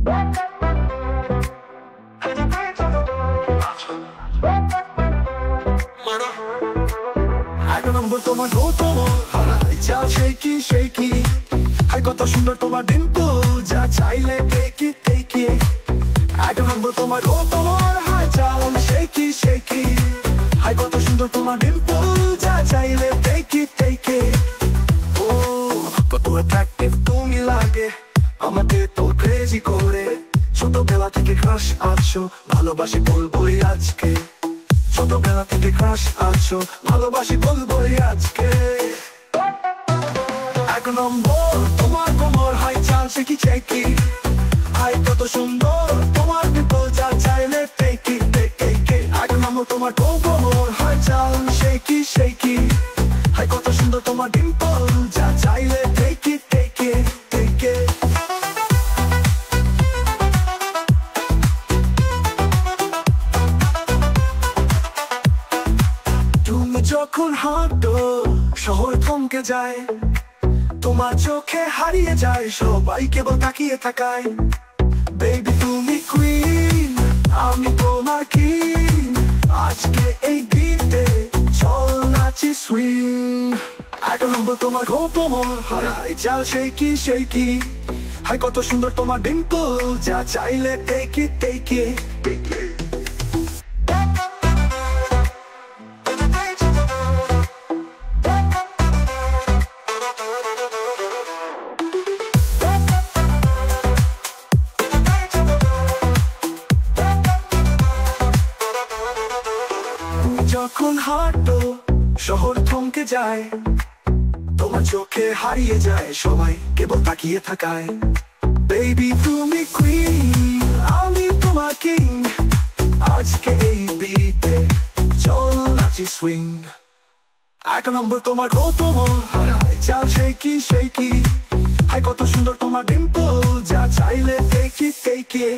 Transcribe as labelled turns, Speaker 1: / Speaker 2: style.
Speaker 1: এক নম্বর তোমার গৌতম হারাই যা শেকি শেকি, হাই কত সুন্দর তোমার ডিম্পল, যা চাইলে টেকি টেকি। এক নম্বর তোমার গৌতম হাই চাল শেকি শেকি, হাই কত সুন্দর তোমার ডিম্পল, যা চাইলে টেকি টেকি। ও কত অ্যাট্রাকটিভ তুমি লাগে, আমাকে তো ক্রেজি করে। ছোটবেলা থেকে ক্রাশ আছো, ভালোবাসি বলবোই আজকে। ছোটবেলা থেকে ক্রাশ আছো, ভালোবাসি বলবোই আজকে। এক নম্বর তোমার কোমর হাই চাল শেকি শেকি, হাই কত সুন্দর তোমার ডিম্পল, যা চাইলে টেকি টেকি। এক নম্বর তোমার কোমর হাই চাল শেকি শেকি, হাই কত সুন্দর তোমার ডিম্পল, যা চাইলে টেকি টেকি টেকি। তুমি যখন হাঁটো শহর থমকে যায়, তোমার চোখে হারিয়ে যায়, সবাই কেবল তাকিয়ে থাকায়। বেবি তুমি কুইন, আমি তোমার কিং, আজকে এই বিটে চল নাচি সুইং। এক নম্বর তোমার গৌতম হারাই চাল শেকি শেকি, হাই কত সুন্দর তোমার ডিম্পল, যা চাইলে টেকি টেকি টেকি। যখন হাঁটো শহর থমকে যায়, তোমার চোখে হারিয়ে যায়, সবাই কেবল তাকিয়ে থাকায়। বেবি তুমি কুইন, আমি তোমার কিং, আজকে এই বিটে চল নাচি সুইং। এক নম্বর তোমার গৌতম হারাই চাল শেকি শেকি, হাই কত সুন্দর তোমার ডিম্পল, যা চাইলে টেকি টেকি।